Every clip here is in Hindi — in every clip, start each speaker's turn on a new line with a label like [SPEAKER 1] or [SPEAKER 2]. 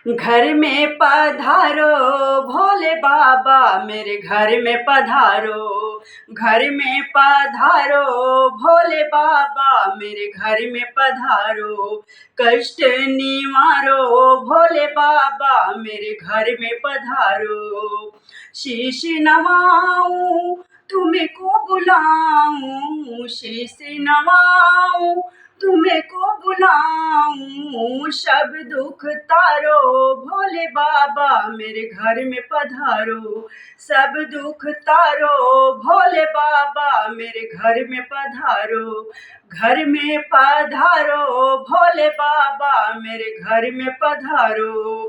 [SPEAKER 1] घर में पधारो भोले बाबा, मेरे घर में पधारो। घर में पधारो भोले बाबा, मेरे घर में पधारो। कष्ट निवारो भोले बाबा, मेरे घर में पधारो। शीश नवाऊं तुम्हें को बुलाऊं, शीश नवाऊं तुम्हें को बुलाऊं। सब दुख तारो भोले बाबा, मेरे घर में पधारो। सब दुख तारो भोले बाबा, मेरे घर में पधारो। घर में पधारो भोले बाबा, मेरे घर में पधारो।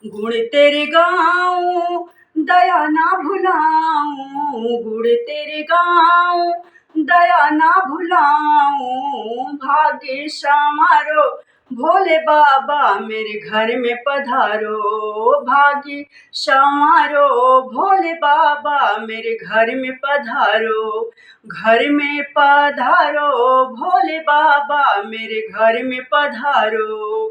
[SPEAKER 1] गुण तेरे गाऊं दया ना भुलाऊं, गुण तेरे गाऊं दया ना भुलाऊं। भाग्य संवारो भोले बाबा, मेरे घर में पधारो। भाग्य संवारो भोले बाबा, मेरे घर में पधारो। घर में पधारो भोले बाबा, मेरे घर में पधारो।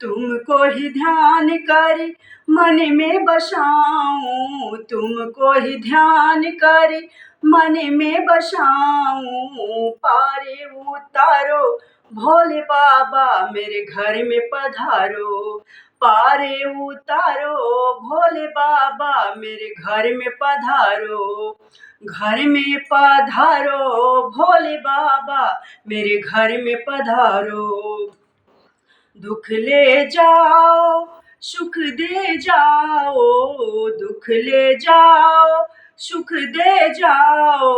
[SPEAKER 1] तुमको ही ध्यान कर मन में बसाऊं, तुमको ही ध्यान कर मन में बसाऊं। पारे उतारो भोले बाबा, मेरे घर में पधारो। पारे उतारो भोले बाबा, मेरे घर में पधारो। घर में पधारो भोले बाबा, मेरे घर में पधारो। दुख ले जाओ सुख दे जाओ, दुख ले जाओ सुख दे जाओ।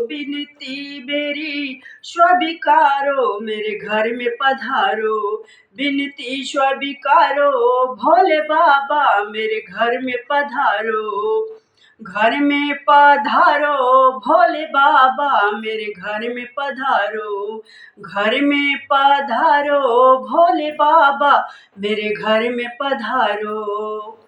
[SPEAKER 1] बिनती मेरी स्वीकारो, मेरे घर में पधारो। बिनती स्वीकारो भोले बाबा, मेरे घर में पधारो। घर में पधारो भोले बाबा, मेरे घर में पधारो। घर में पधारो भोले बाबा, मेरे घर में पधारो।